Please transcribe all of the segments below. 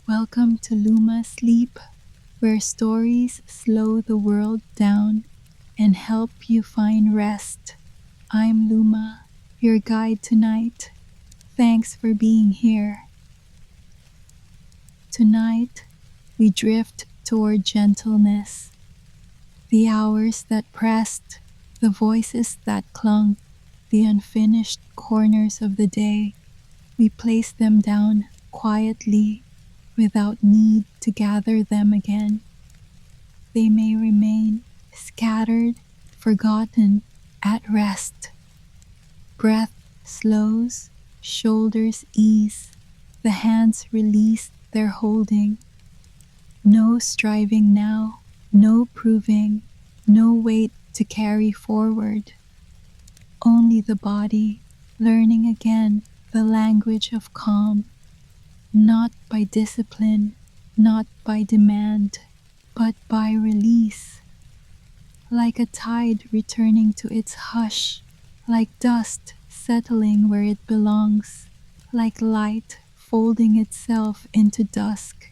Welcome to Luma Sleep, where stories slow the world down and help you find rest. I'm Luma, your guide tonight. Thanks for being here. Tonight, we drift toward gentleness. The hours that pressed, the voices that clung, the unfinished corners of the day, we place them down quietly without need to gather them again. They may remain scattered, forgotten, at rest. Breath slows, shoulders ease, the hands release their holding. No striving now, no proving, no weight to carry forward. Only the body learning again the language of calm, not by discipline, not by demand, but by release. Like a tide returning to its hush, like dust settling where it belongs, like light folding itself into dusk.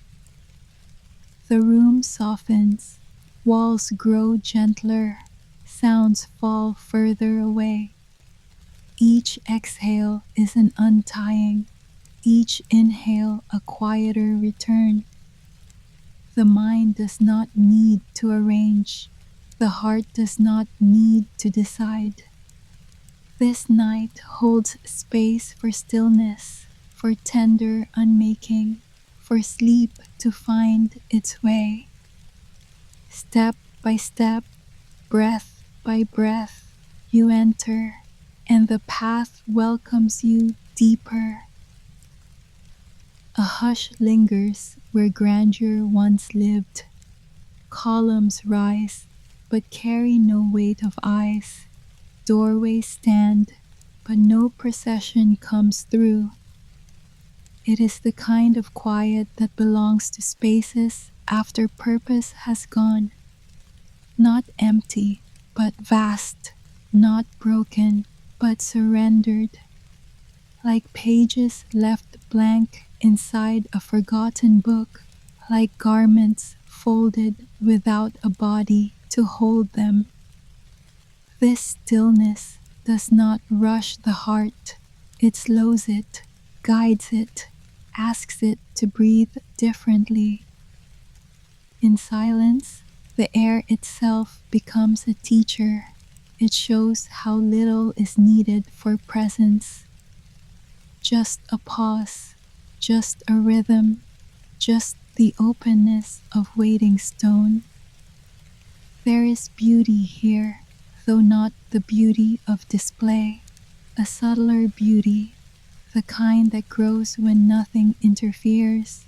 The room softens, walls grow gentler, sounds fall further away. Each exhale is an untying, each inhale a quieter return. The mind does not need to arrange, the heart does not need to decide. This night holds space for stillness, for tender unmaking, for sleep to find its way. Step by step, breath by breath, you enter, and the path welcomes you deeper. A hush lingers where grandeur once lived. Columns rise, but carry no weight of eyes. Doorways stand, but no procession comes through. It is the kind of quiet that belongs to spaces after purpose has gone. Not empty, but vast. Not broken, but surrendered. Like pages left blank inside a forgotten book, like garments folded without a body to hold them. This stillness does not rush the heart, it slows it, guides it, asks it to breathe differently. In silence, the air itself becomes a teacher. It shows how little is needed for presence. Just a pause, just a rhythm, just the openness of waiting stone. There is beauty here, though not the beauty of display, a subtler beauty, the kind that grows when nothing interferes.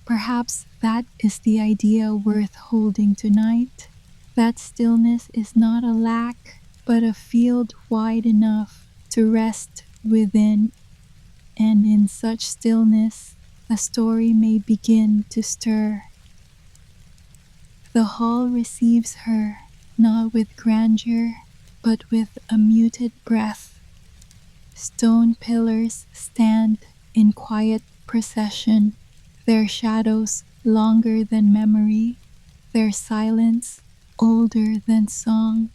Perhaps that is the idea worth holding tonight. That stillness is not a lack, but a field wide enough to rest within, and in such stillness, a story may begin to stir. The hall receives her, not with grandeur, but with a muted breath. Stone pillars stand in quiet procession, their shadows longer than memory, their silence older than song.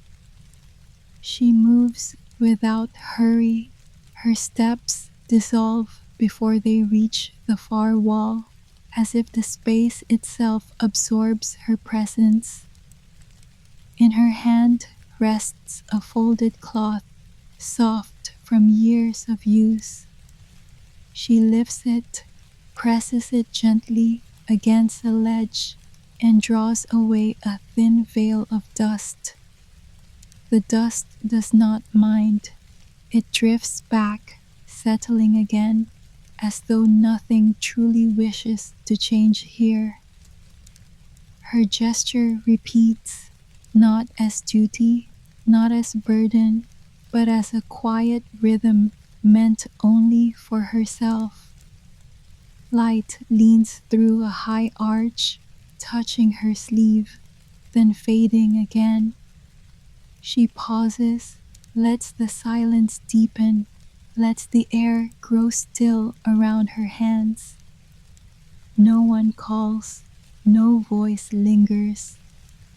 She moves without hurry, her steps dissolve before they reach the far wall, as if the space itself absorbs her presence. In her hand rests a folded cloth, soft from years of use. She lifts it, presses it gently against a ledge, and draws away a thin veil of dust. The dust does not mind. It drifts back, settling again, as though nothing truly wishes to change here. Her gesture repeats, not as duty, not as burden, but as a quiet rhythm meant only for herself. Light leans through a high arch, touching her sleeve, then fading again. She pauses, lets the silence deepen, lets the air grow still around her hands. No one calls, no voice lingers,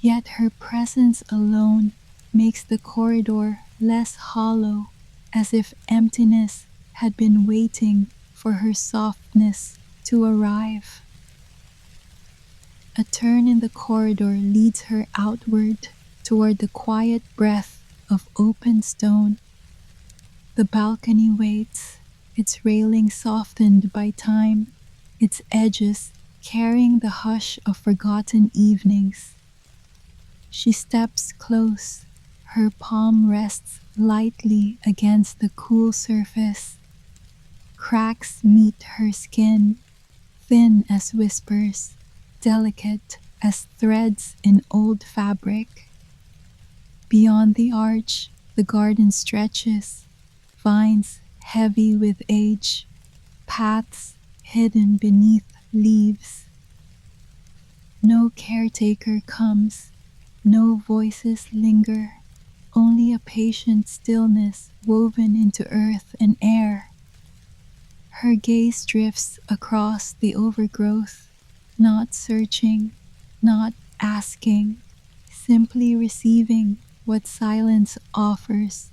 yet her presence alone makes the corridor less hollow, as if emptiness had been waiting for her softness to arrive. A turn in the corridor leads her outward toward the quiet breath of open stone. The balcony waits, its railing softened by time, its edges carrying the hush of forgotten evenings. She steps close, her palm rests lightly against the cool surface. Cracks meet her skin, thin as whispers, delicate as threads in old fabric. Beyond the arch, the garden stretches, vines heavy with age, paths hidden beneath leaves. No caretaker comes, no voices linger, only a patient stillness woven into earth and air. Her gaze drifts across the overgrowth, not searching, not asking, simply receiving what silence offers.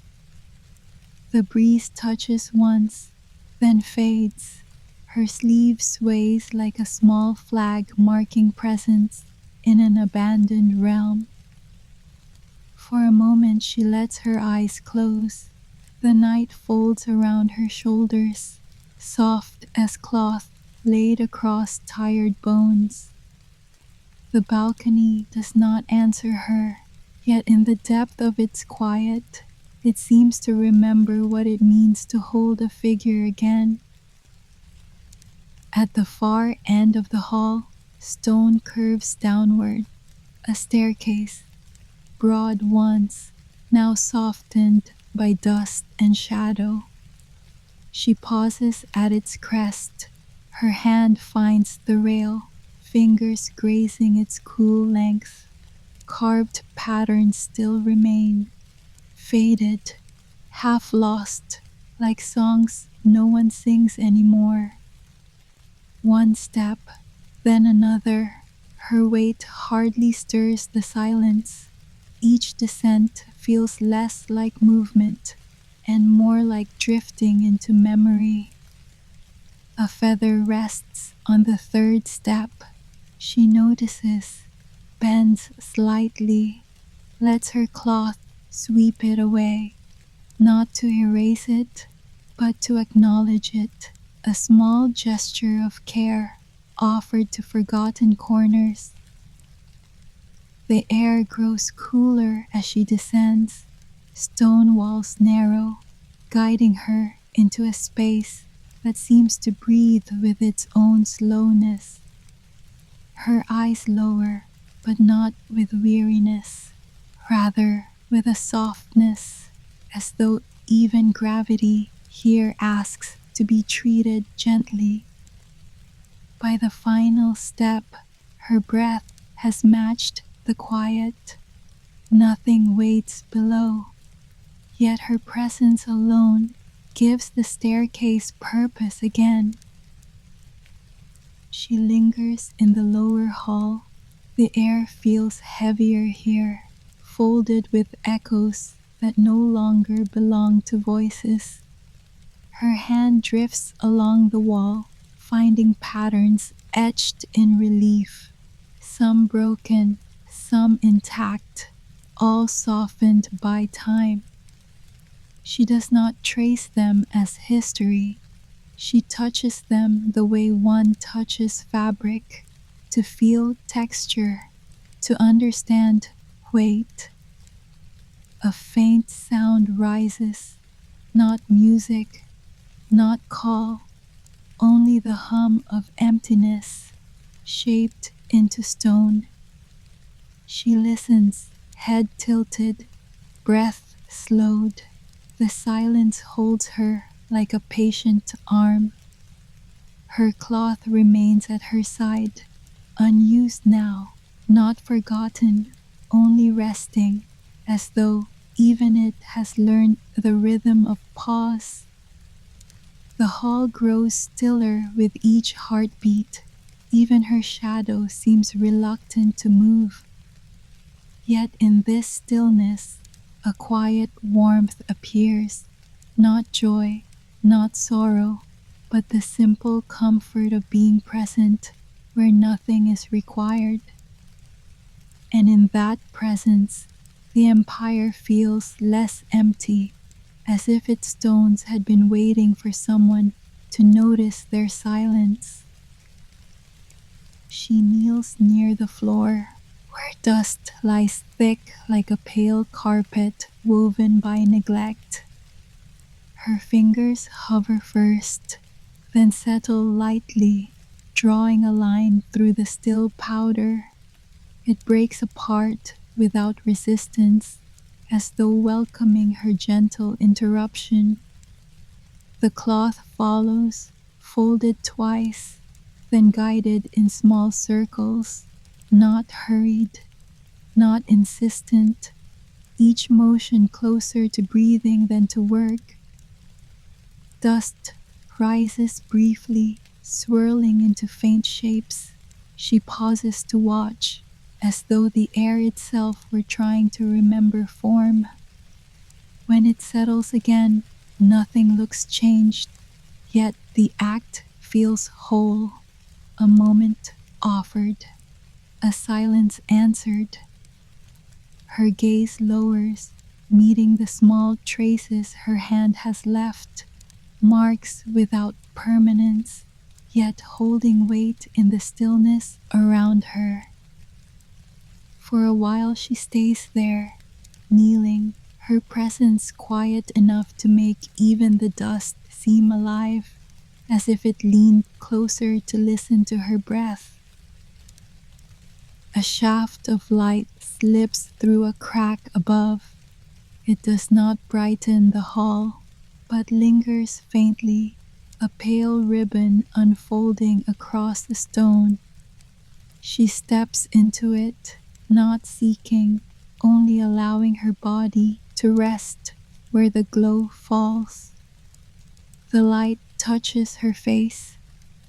The breeze touches once, then fades. Her sleeve sways like a small flag marking presence in an abandoned realm. For a moment she lets her eyes close. The night folds around her shoulders, soft as cloth laid across tired bones. The balcony does not answer her, yet in the depth of its quiet, it seems to remember what it means to hold a figure again. At the far end of the hall, stone curves downward, a staircase, broad once, now softened by dust and shadow. She pauses at its crest. Her hand finds the rail, fingers grazing its cool length. Carved patterns still remain, faded, half lost, like songs no one sings anymore. One step, then another. Her weight hardly stirs the silence. Each descent feels less like movement and more like drifting into memory. A feather rests on the third step. She notices, bends slightly, lets her cloth sweep it away, not to erase it, but to acknowledge it, a small gesture of care offered to forgotten corners. The air grows cooler as she descends, stone walls narrow, guiding her into a space that seems to breathe with its own slowness. Her eyes lower, but not with weariness, rather with a softness, as though even gravity here asks to be treated gently. By the final step, her breath has matched the quiet. Nothing waits below, yet her presence alone gives the staircase purpose again. She lingers in the lower hall. The air feels heavier here, folded with echoes that no longer belong to voices. Her hand drifts along the wall, finding patterns etched in relief, some broken, some intact, all softened by time. She does not trace them as history. She touches them the way one touches fabric, to feel texture, to understand weight. A faint sound rises, not music, not call, only the hum of emptiness, shaped into stone. She listens, head tilted, breath slowed. The silence holds her like a patient arm. Her cloth remains at her side, unused now, not forgotten, only resting, as though even it has learned the rhythm of pause. The hall grows stiller with each heartbeat. Even her shadow seems reluctant to move. Yet in this stillness, a quiet warmth appears, not joy, not sorrow, but the simple comfort of being present where nothing is required. And in that presence, the empire feels less empty, as if its stones had been waiting for someone to notice their silence. She kneels near the floor, where dust lies thick like a pale carpet woven by neglect. Her fingers hover first, then settle lightly, drawing a line through the still powder. It breaks apart without resistance, as though welcoming her gentle interruption. The cloth follows, folded twice, then guided in small circles, not hurried, not insistent, each motion closer to breathing than to work. Dust rises briefly, swirling into faint shapes. She pauses to watch, as though the air itself were trying to remember form. When it settles again, nothing looks changed, yet the act feels whole. A moment offered, a silence answered. Her gaze lowers, meeting the small traces her hand has left, marks without permanence, yet holding weight in the stillness around her. For a while she stays there, kneeling, her presence quiet enough to make even the dust seem alive, as if it leaned closer to listen to her breath. A shaft of light slips through a crack above. It does not brighten the hall, but lingers faintly, a pale ribbon unfolding across the stone. She steps into it, not seeking, only allowing her body to rest where the glow falls. The light touches her face,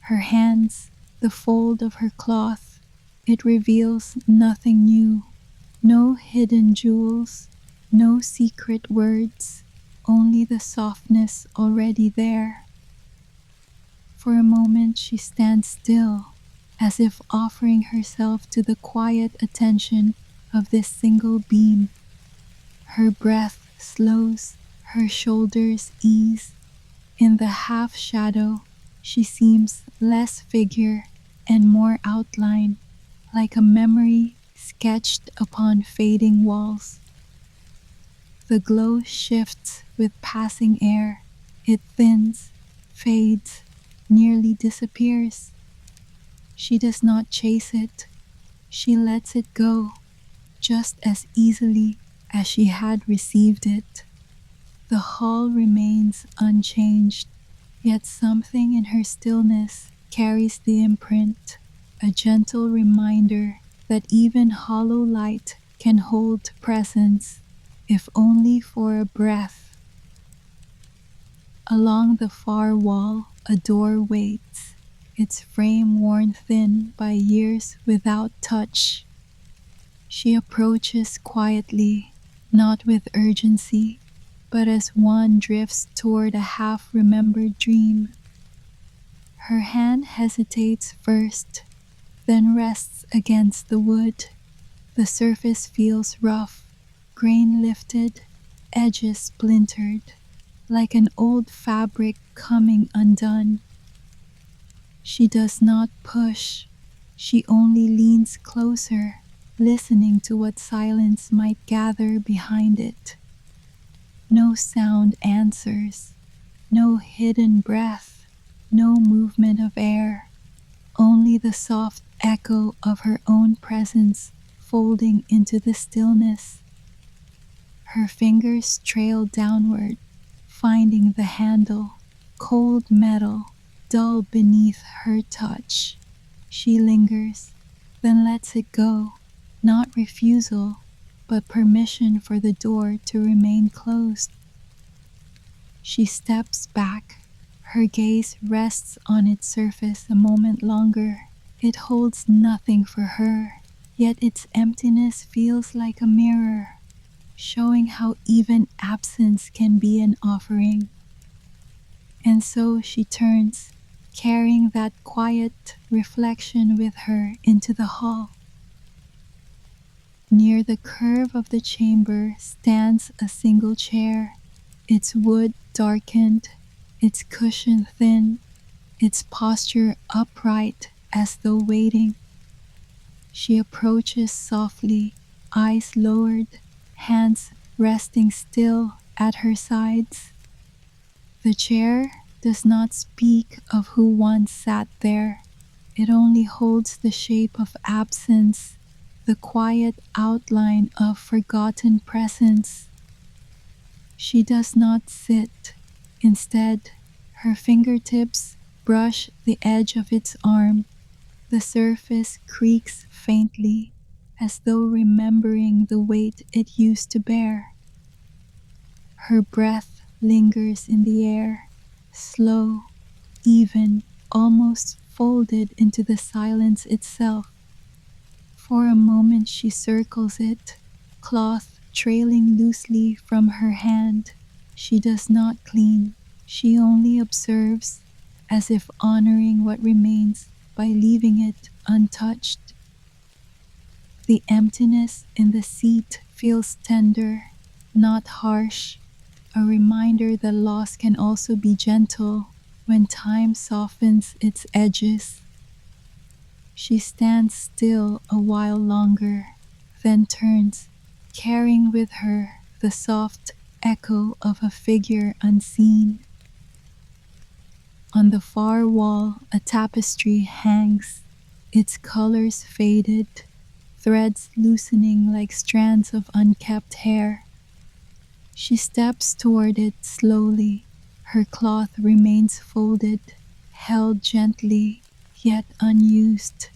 her hands, the fold of her cloth. It reveals nothing new, no hidden jewels, no secret words, only the softness already there. For a moment she stands still, as if offering herself to the quiet attention of this single beam. Her breath slows, her shoulders ease. In the half shadow, she seems less figure and more outline, like a memory sketched upon fading walls. The glow shifts with passing air. It thins, fades, nearly disappears. She does not chase it. She lets it go, just as easily as she had received it. The hall remains unchanged, yet something in her stillness carries the imprint, a gentle reminder that even hollow light can hold presence, if only for a breath. Along the far wall, a door waits, its frame worn thin by years without touch. She approaches quietly, not with urgency, but as one drifts toward a half-remembered dream. Her hand hesitates first, then rests against the wood. The surface feels rough, grain lifted, edges splintered, like an old fabric coming undone. She does not push. She only leans closer, listening to what silence might gather behind it. No sound answers, no hidden breath, no movement of air, only the soft echo of her own presence folding into the stillness. Her fingers trail downward, finding the handle, cold metal, dull beneath her touch. She lingers, then lets it go, not refusal, but permission for the door to remain closed. She steps back, her gaze rests on its surface a moment longer. It holds nothing for her, yet its emptiness feels like a mirror, showing how even absence can be an offering. And so she turns, carrying that quiet reflection with her into the hall. Near the curve of the chamber stands a single chair, its wood darkened, its cushion thin, its posture upright as though waiting. She approaches softly, eyes lowered, hands resting still at her sides. The chair does not speak of who once sat there. It only holds the shape of absence, the quiet outline of forgotten presence. She does not sit. Instead, her fingertips brush the edge of its arm. The surface creaks faintly, as though remembering the weight it used to bear. Her breath lingers in the air, slow, even, almost folded into the silence itself. For a moment she circles it, cloth trailing loosely from her hand. She does not clean, she only observes, as if honoring what remains by leaving it untouched. The emptiness in the seat feels tender, not harsh, a reminder that loss can also be gentle when time softens its edges. She stands still a while longer, then turns, carrying with her the soft echo of a figure unseen. On the far wall, a tapestry hangs, its colors faded, threads loosening like strands of unkept hair. She steps toward it slowly. Her cloth remains folded, held gently, yet unused.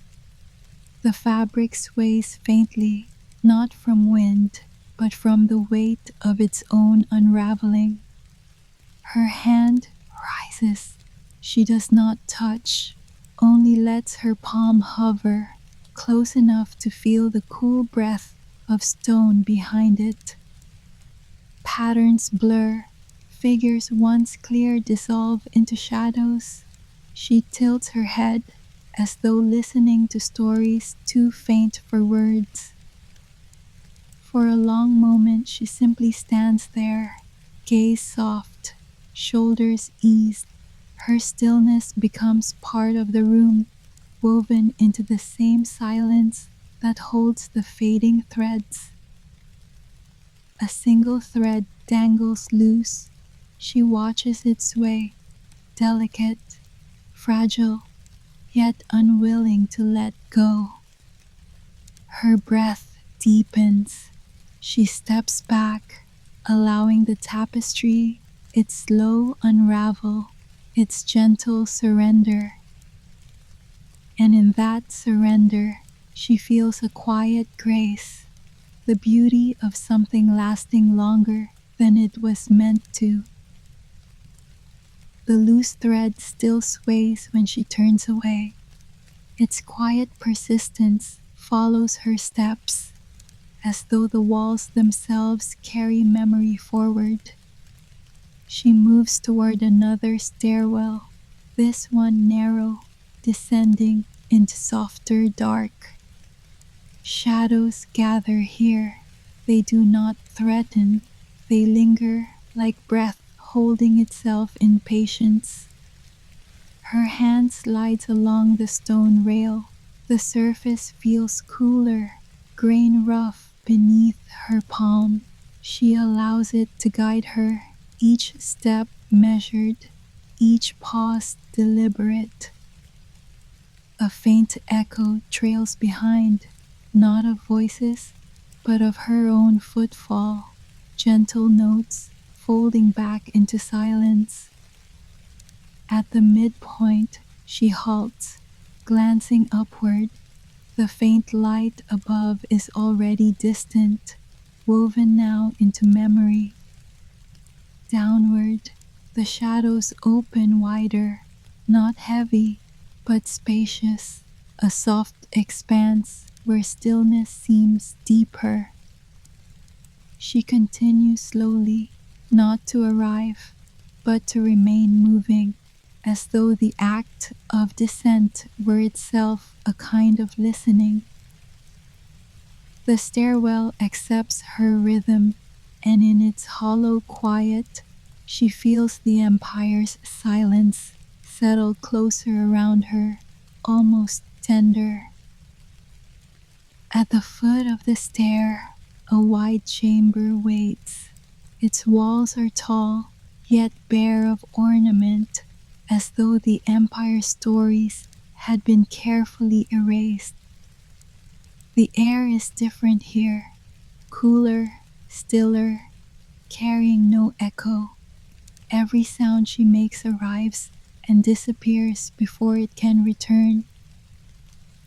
The fabric sways faintly, not from wind, but from the weight of its own unraveling. Her hand rises. She does not touch, only lets her palm hover, close enough to feel the cool breath of stone behind it. Patterns blur, figures once clear dissolve into shadows. She tilts her head as though listening to stories too faint for words. For a long moment she simply stands there, gaze soft, shoulders eased. Her stillness becomes part of the room, woven into the same silence that holds the fading threads. A single thread dangles loose. She watches it sway, delicate, fragile, yet unwilling to let go. Her breath deepens. She steps back, allowing the tapestry its slow unravel, its gentle surrender. And in that surrender, she feels a quiet grace, the beauty of something lasting longer than it was meant to. The loose thread still sways when she turns away. Its quiet persistence follows her steps, as though the walls themselves carry memory forward. She moves toward another stairwell, this one narrow, descending into softer dark. Shadows gather here. They do not threaten. They linger like breath holding itself in patience. Her hand slides along the stone rail. The surface feels cooler, grain rough beneath her palm. She allows it to guide her, each step measured, each pause deliberate. A faint echo trails behind, not of voices, but of her own footfall, gentle notes folding back into silence. At the midpoint, she halts, glancing upward. The faint light above is already distant, woven now into memory. Downward, the shadows open wider, not heavy, but spacious, a soft expanse where stillness seems deeper. She continues slowly, not to arrive, but to remain moving, as though the act of descent were itself a kind of listening. The stairwell accepts her rhythm, and in its hollow quiet, she feels the empire's silence settle closer around her, almost tender. At the foot of the stair, a wide chamber waits. Its walls are tall, yet bare of ornament, as though the empire's stories had been carefully erased. The air is different here, cooler, stiller, carrying no echo. Every sound she makes arrives and disappears before it can return.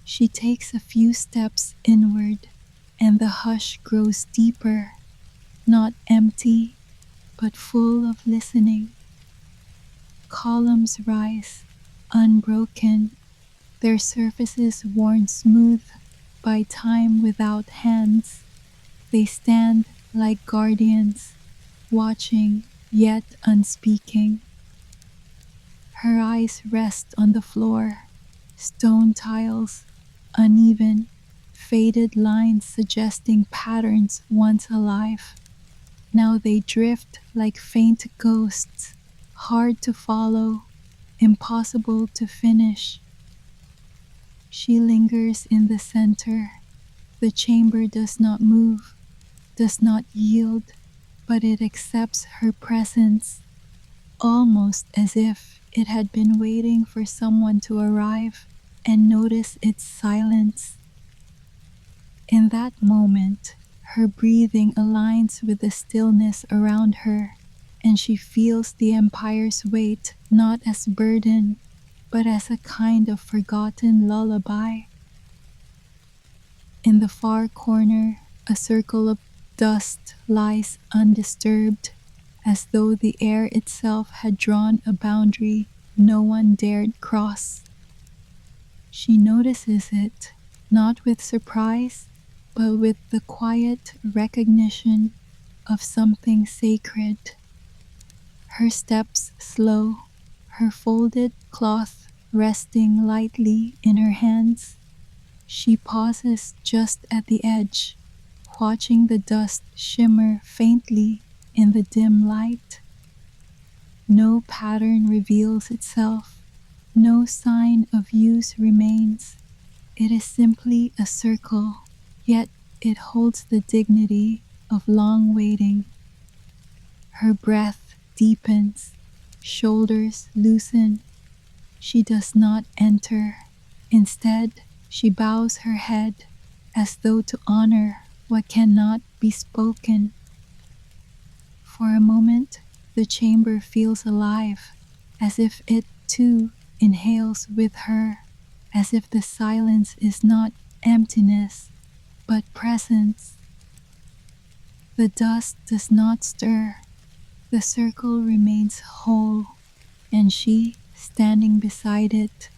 She takes a few steps inward, and the hush grows deeper, not empty, but full of listening. Columns rise, unbroken, their surfaces worn smooth by time without hands. They stand like guardians, watching yet unspeaking. Her eyes rest on the floor, stone tiles, uneven, faded lines suggesting patterns once alive. Now they drift like faint ghosts, hard to follow, impossible to finish. She lingers in the center. The chamber does not move, does not yield, but it accepts her presence, almost as if it had been waiting for someone to arrive and notice its silence. In that moment, her breathing aligns with the stillness around her, and she feels the empire's weight not as burden, but as a kind of forgotten lullaby. In the far corner, a circle of dust lies undisturbed, as though the air itself had drawn a boundary no one dared cross. She notices it, not with surprise, but with the quiet recognition of something sacred. Her steps slow, her folded cloth resting lightly in her hands. She pauses just at the edge, watching the dust shimmer faintly in the dim light. No pattern reveals itself, no sign of use remains. It is simply a circle, yet it holds the dignity of long waiting. Her breath deepens, shoulders loosen. She does not enter. Instead, she bows her head as though to honor what cannot be spoken. For a moment, the chamber feels alive, as if it too inhales with her, as if the silence is not emptiness, but presence. The dust does not stir. The circle remains whole, and she, standing beside it,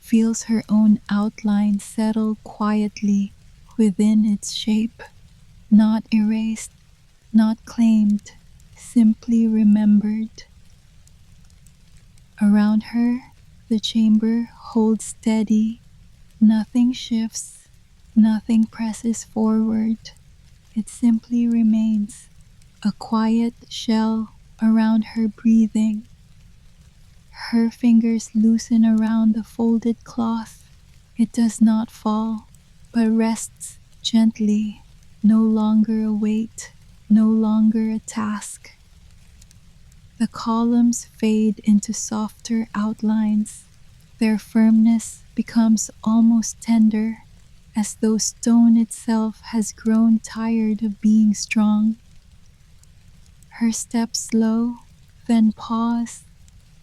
feels her own outline settle quietly within its shape, not erased, not claimed, simply remembered. Around her, the chamber holds steady. Nothing shifts, nothing presses forward. It simply remains, a quiet shell around her breathing. Her fingers loosen around the folded cloth. It does not fall, but rests gently, no longer a weight, no longer a task. The columns fade into softer outlines. Their firmness becomes almost tender, as though stone itself has grown tired of being strong. Her steps slow, then pause.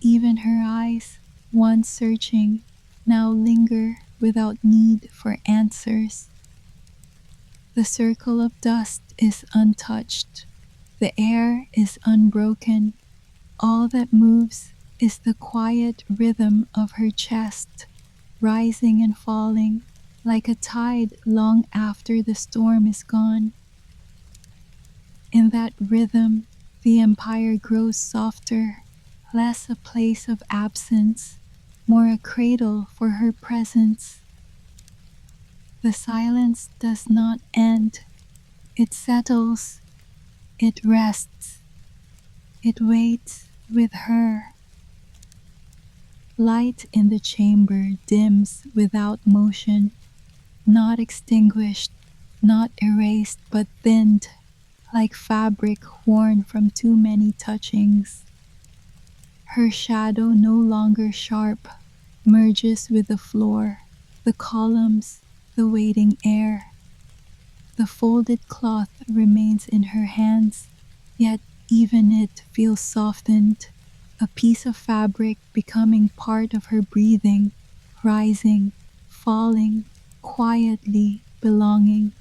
Even her eyes, once searching, now linger without need for answers. The circle of dust is untouched. The air is unbroken. All that moves is the quiet rhythm of her chest, rising and falling like a tide long after the storm is gone. In that rhythm, the empire grows softer, less a place of absence, more a cradle for her presence. The silence does not end. It settles, it rests, it waits with her. Light in the chamber dims without motion, not extinguished, not erased, but thinned, like fabric worn from too many touchings. Her shadow, no longer sharp, merges with the floor, the columns, the waiting air. The folded cloth remains in her hands, yet even it feels softened, a piece of fabric becoming part of her breathing, rising, falling, quietly belonging.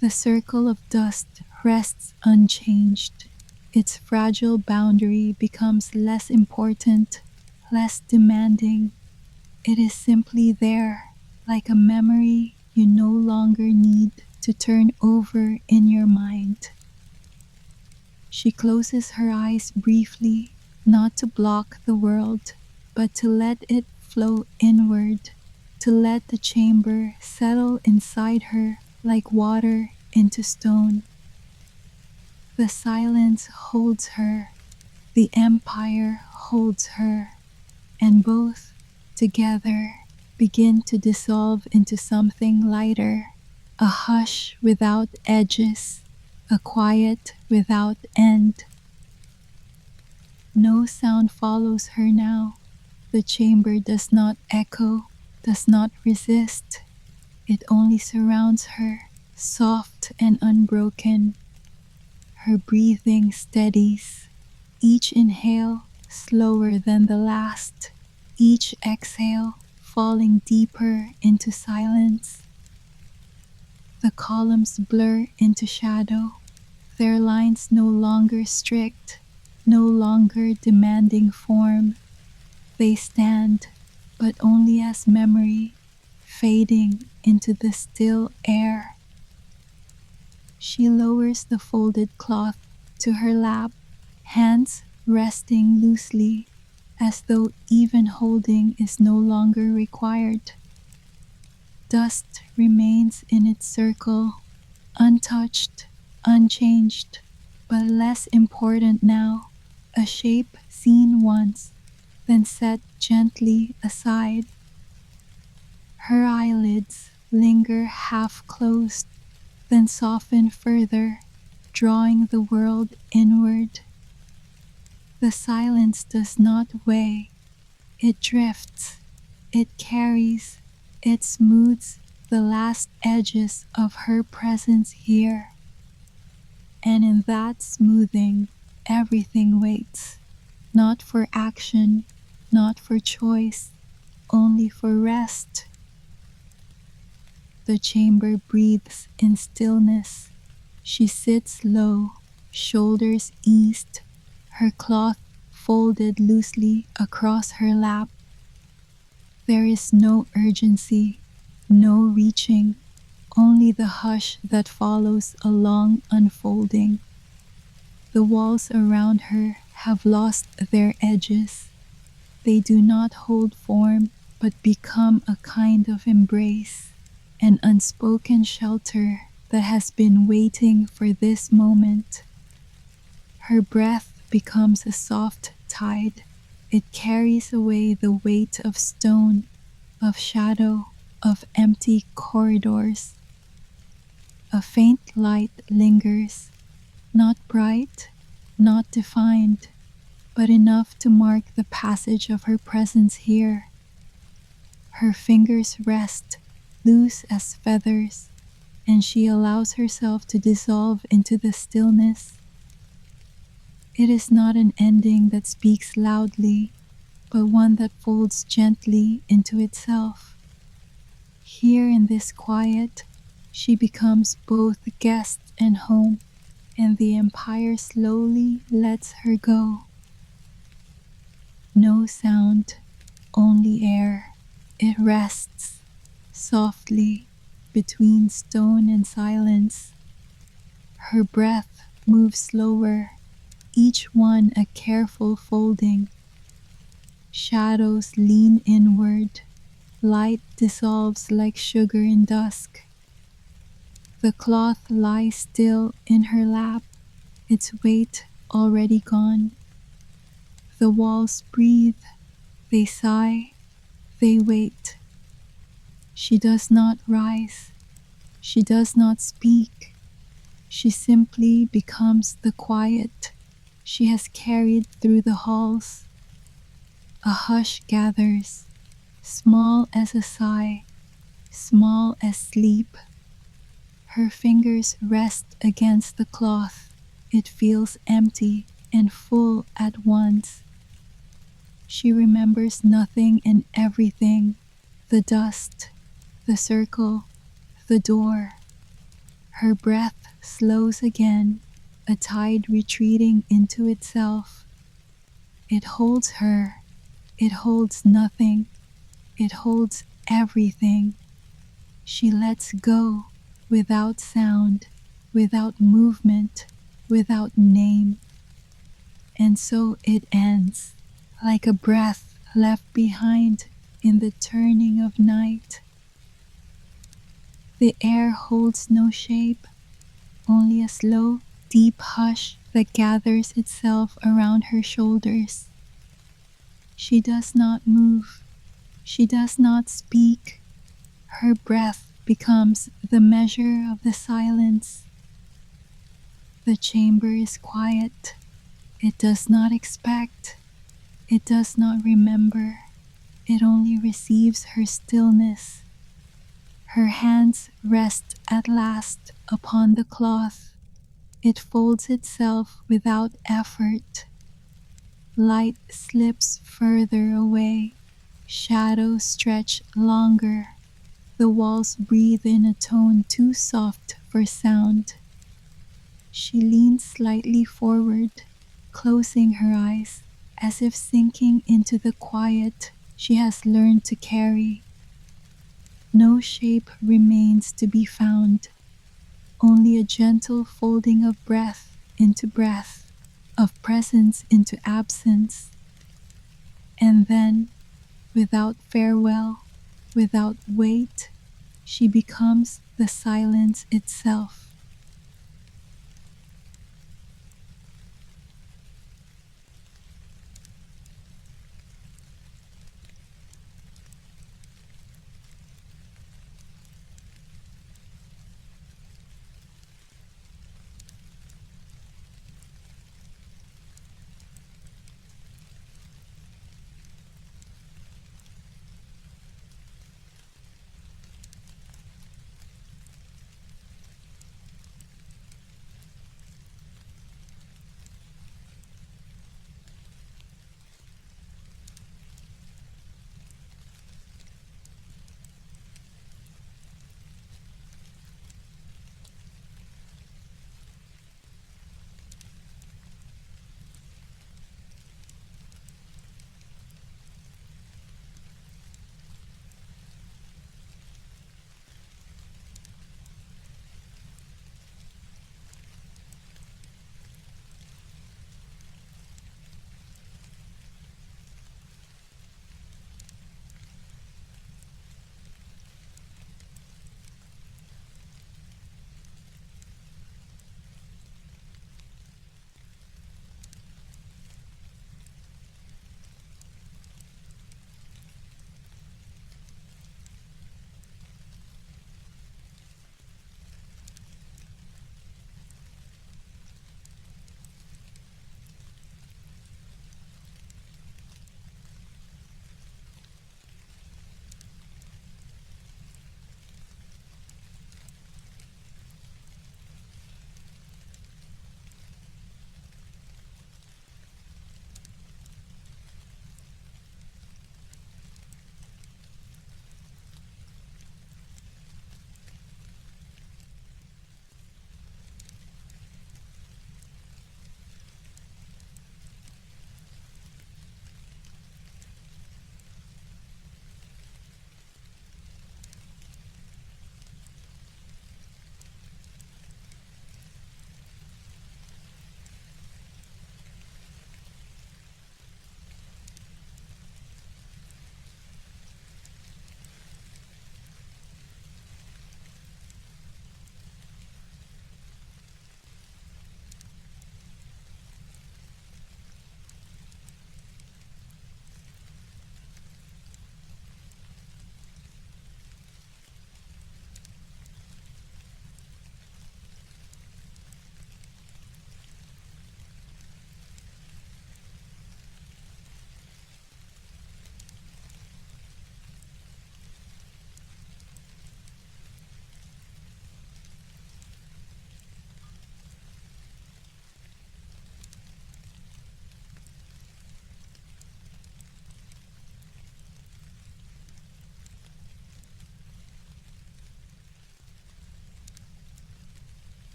The circle of dust rests unchanged. Its fragile boundary becomes less important, less demanding. It is simply there, like a memory you no longer need to turn over in your mind. She closes her eyes briefly, not to block the world, but to let it flow inward, to let the chamber settle inside her like water into stone. The silence holds her, the empire holds her, and both together begin to dissolve into something lighter, a hush without edges, a quiet without end. No sound follows her now. The chamber does not echo, does not resist. It only surrounds her, soft and unbroken. Her breathing steadies, each inhale slower than the last, each exhale falling deeper into silence. The columns blur into shadow, their lines no longer strict, no longer demanding form. They stand, but only as memory, fading into the still air. She lowers the folded cloth to her lap, hands resting loosely, as though even holding is no longer required. Dust remains in its circle, untouched, unchanged, but less important now, a shape seen once, then set gently aside. Her eyelids linger half closed, then soften further, drawing the world inward. The silence does not weigh, it drifts, it carries, it smooths the last edges of her presence here. And in that smoothing, everything waits, not for action, not for choice, only for rest. The chamber breathes in stillness. She sits low, shoulders eased, her cloth folded loosely across her lap. There is no urgency, no reaching, only the hush that follows a long unfolding. The walls around her have lost their edges. They do not hold form, but become a kind of embrace, an unspoken shelter that has been waiting for this moment. Her breath becomes a soft tide. It carries away the weight of stone, of shadow, of empty corridors. A faint light lingers, not bright, not defined, but enough to mark the passage of her presence here. Her fingers rest, loose as feathers, and she allows herself to dissolve into the stillness. It is not an ending that speaks loudly, but one that folds gently into itself. Here in this quiet, she becomes both guest and home, and the empire slowly lets her go. No sound, only air, It rests softly between stone and silence. Her breath moves slower, each one a careful folding. Shadows lean inward, light dissolves like sugar in dusk. The cloth lies still in her lap, its weight already gone. The walls breathe, they sigh, they wait. She does not rise, she does not speak. She simply becomes the quiet she has carried through the halls. A hush gathers, small as a sigh, small as sleep. Her fingers rest against the cloth. It feels empty and full at once. She remembers nothing and everything: the dust, the circle, the door. Her breath slows again, a tide retreating into itself. It holds her. It holds nothing. It holds everything. She lets go without sound, without movement, without name. And so it ends, like a breath left behind in the turning of night. The air holds no shape, only a slow, deep hush that gathers itself around her shoulders. She does not move. She does not speak. Her breath becomes the measure of the silence. The chamber is quiet. It does not expect. It does not remember. It only receives her stillness. Her hands rest at last upon the cloth. It folds itself without effort. Light slips further away. Shadows stretch longer. The walls breathe in a tone too soft for sound. She leans slightly forward, closing her eyes, as if sinking into the quiet she has learned to carry. No shape remains to be found, only a gentle folding of breath into breath, of presence into absence. And then, without farewell, without wait, she becomes the silence itself.